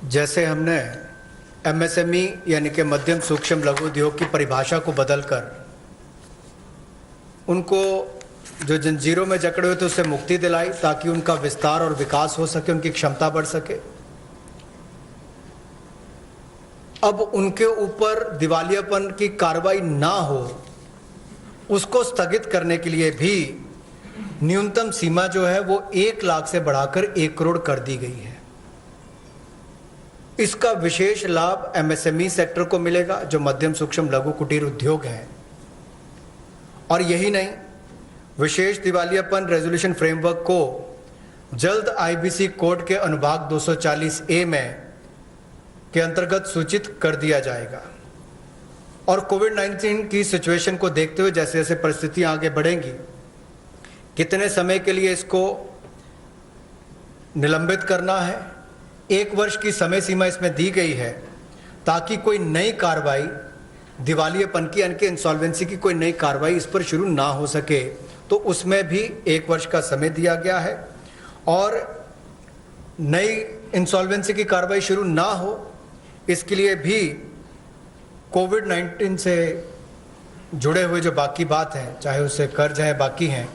जैसे हमने एमएसएमई यानी कि मध्यम सूक्ष्म लघु उद्योग की परिभाषा को बदलकर उनको जो जंजीरों में जकड़े हुए थे उससे मुक्ति दिलाई ताकि उनका विस्तार और विकास हो सके, उनकी क्षमता बढ़ सके। अब उनके ऊपर दिवालियापन की कार्रवाई ना हो, उसको स्थगित करने के लिए भी न्यूनतम सीमा जो है वो 1 लाख से बढ़ाकर 1 करोड़ कर दी गई है। इसका विशेष लाभ एमएसएमई सेक्टर को मिलेगा जो मध्यम सूक्ष्म लघु कुटीर उद्योग है। और यही नहीं, विशेष दिवालियापन रेजोल्यूशन फ्रेमवर्क को जल्द आईबीसी कोड के अनुभाग 240A में के अंतर्गत सूचित कर दिया जाएगा। और कोविड-19 की सिचुएशन को देखते हुए जैसे जैसे परिस्थितियां आगे बढ़ेंगी, कितने समय के लिए इसको निलंबित करना है, 1 वर्ष की समय सीमा इसमें दी गई है ताकि कोई नई कार्रवाई दिवालियापन की यानी कि इंसॉल्वेंसी की कोई नई कार्रवाई इस पर शुरू ना हो सके, तो उसमें भी 1 वर्ष का समय दिया गया है। और नई इंसॉल्वेंसी की कार्रवाई शुरू ना हो, इसके लिए भी कोविड-19 से जुड़े हुए जो बाकी बात हैं, चाहे उससे कर्ज हैं बाकी हैं,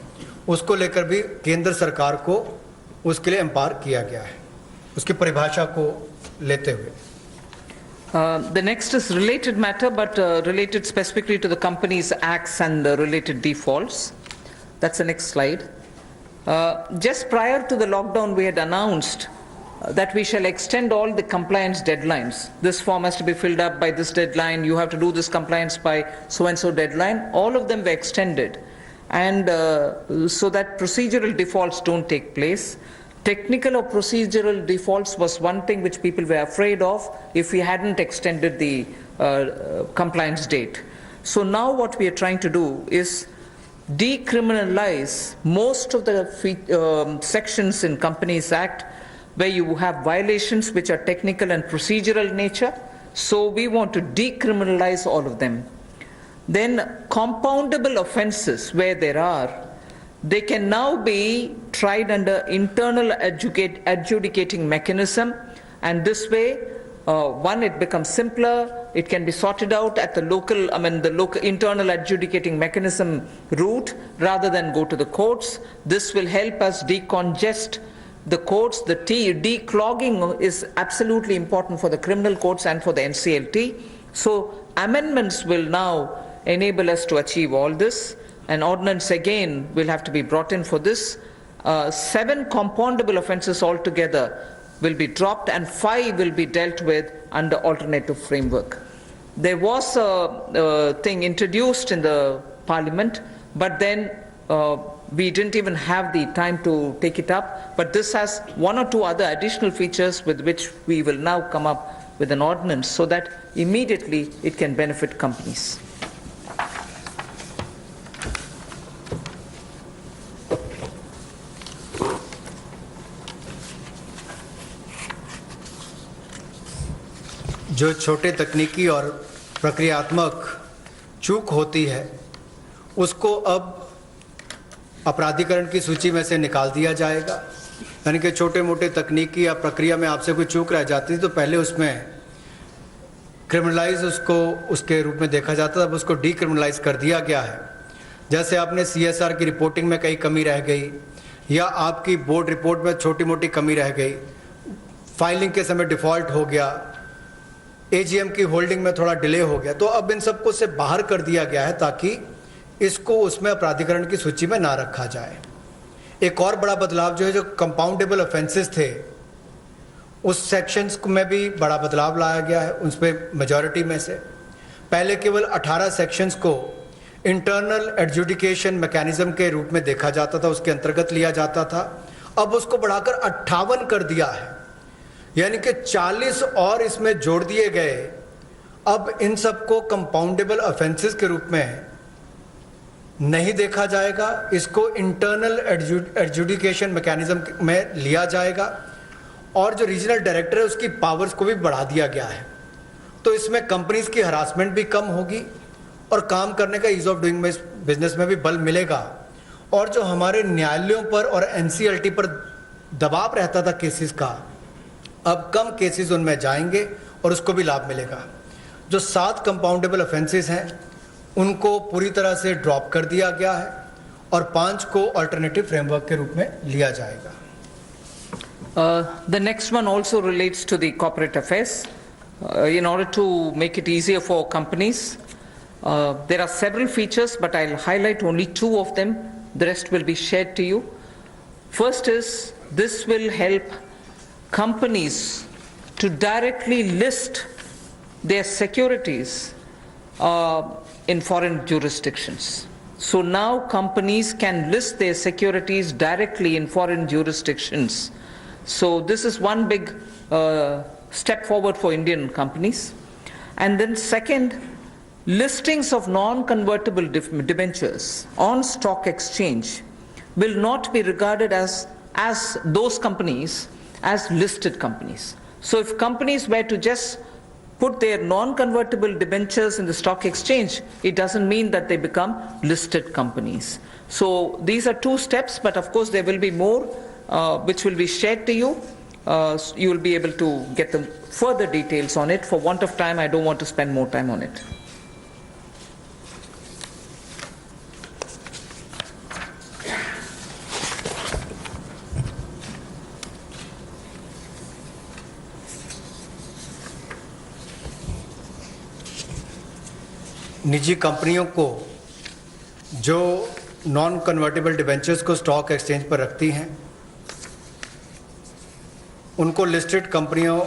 उसको लेकर भी केंद्र सरकार को उसके लिए एम्पावर किया गया है, उसकी परिभाषा को लेते हुए। The next is related matter, but related specifically to the Companies Acts and the related defaults. That's the next slide. Just prior to the lockdown, we had announced that we shall extend all the compliance deadlines. This form has to be filled up by this deadline. You have to do this compliance by so-and-so deadline. All of them were extended, and so that procedural defaults don't take place. Technical or procedural defaults was one thing which people were afraid of if we hadn't extended the compliance date. So now what we are trying to do is decriminalize most of the sections in Companies Act where you have violations which are technical and procedural nature. So we want to decriminalize all of them. Then compoundable offenses where there are, they can now be tried under internal adjudicating mechanism, and this way, one, it becomes simpler, it can be sorted out at the local, the local internal adjudicating mechanism route rather than go to the courts. This will help us decongest the courts. The declogging is absolutely important for the criminal courts and for the NCLT. So amendments will now enable us to achieve all this. An ordinance again will have to be brought in for this. 7 compoundable offences altogether will be dropped and 5 will be dealt with under alternative framework. There was a thing introduced in the Parliament, but then we didn't even have the time to take it up. But this has 1 or 2 other additional features with which we will now come up with an ordinance so that immediately it can benefit companies. जो छोटे तकनीकी और प्रक्रियात्मक चूक होती है उसको अब अपराधीकरण की सूची में से निकाल दिया जाएगा। यानी कि छोटे मोटे तकनीकी या प्रक्रिया में आपसे कोई चूक रह जाती है तो पहले उसमें क्रिमिनलाइज उसको उसके रूप में देखा जाता था, अब उसको डीक्रिमिनलाइज कर दिया गया है। जैसे आपने CSR की रिपोर्टिंग में कहीं कमी रह गई या आपकी बोर्ड रिपोर्ट में छोटी मोटी कमी रह गई, फाइलिंग के समय डिफ़ॉल्ट हो गया, AGM की होल्डिंग में थोड़ा डिले हो गया, तो अब इन सबको से बाहर कर दिया गया है ताकि इसको उसमें अपराधीकरण की सूची में ना रखा जाए। एक और बड़ा बदलाव जो है, जो कंपाउंडेबल ऑफेंसेस थे उस सेक्शंस में भी बड़ा बदलाव लाया गया है। उस पर मेजॉरिटी में से पहले केवल 18 सेक्शंस को इंटरनल एडजुडिकेशन मैकेनिज्म के रूप में देखा जाता था, उसके अंतर्गत लिया जाता था। अब उसको बढ़ाकर 58 कर दिया है, यानी कि 40 और इसमें जोड़ दिए गए। अब इन सबको कंपाउंडेबल ऑफेंसेस के रूप में नहीं देखा जाएगा, इसको इंटरनल एडजुडिकेशन मैकेनिज्म में लिया जाएगा। और जो रीजनल डायरेक्टर है उसकी पावर्स को भी बढ़ा दिया गया है, तो इसमें कंपनीज की हरासमेंट भी कम होगी और काम करने का ईज ऑफ डूइंग बिजनेस में भी बल मिलेगा। और जो हमारे न्यायालयों पर और NCLT पर दबाव रहता था केसेस का, अब कम केसेस उनमें जाएंगे और उसको भी लाभ मिलेगा। जो 7 कंपाउंडेबल ऑफेंसेस हैं उनको पूरी तरह से ड्रॉप कर दिया गया है और 5 को अल्टरनेटिव फ्रेमवर्क के रूप में लिया जाएगा। The next one also relates to the corporate affairs. In order to make it easier for companies, there are several features, but I'll highlight only 2 of them. The rest will be shared to you. First is, this will help companies to directly list their securities in foreign jurisdictions. So now companies can list their securities directly in foreign jurisdictions. So this is one big step forward for Indian companies. And then second, listings of non-convertible debentures on stock exchange will not be regarded as those companies as listed companies. So if companies were to just put their non-convertible debentures in the stock exchange, it doesn't mean that they become listed companies. So these are 2 steps, but of course there will be more which will be shared to you. You will be able to get the further details on it. For want of time, I don't want to spend more time on it. निजी कंपनियों को जो non convertible debentures को stock exchange पर रखती हैं उनको listed कंपनियों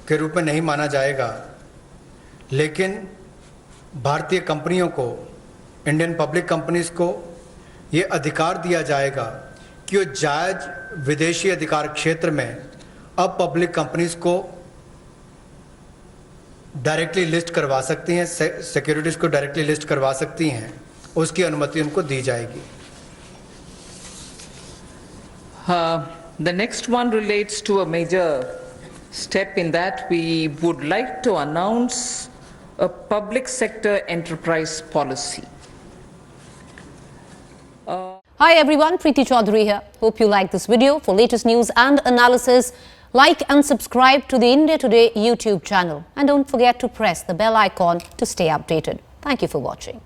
के रूप में नहीं माना जाएगा, लेकिन भारतीय कंपनियों को, इंडियन पब्लिक कंपनीज को ये अधिकार दिया जाएगा कि वो जायज़ विदेशी अधिकार क्षेत्र में अब पब्लिक कंपनीज को डायरेक्टली लिस्ट करवा सकती हैं, सिक्योरिटीज़ को डायरेक्टली लिस्ट करवा सकती हैं, उसकी अनुमति उनको दी जाएगी। The next one relates to a major step in that we would like to announce a public sector enterprise policy. Hi everyone, Preeti Chaudhary here. Hope you like this video. For latest news and analysis, like and subscribe to the India Today YouTube channel. And don't forget to press the bell icon to stay updated. Thank you for watching.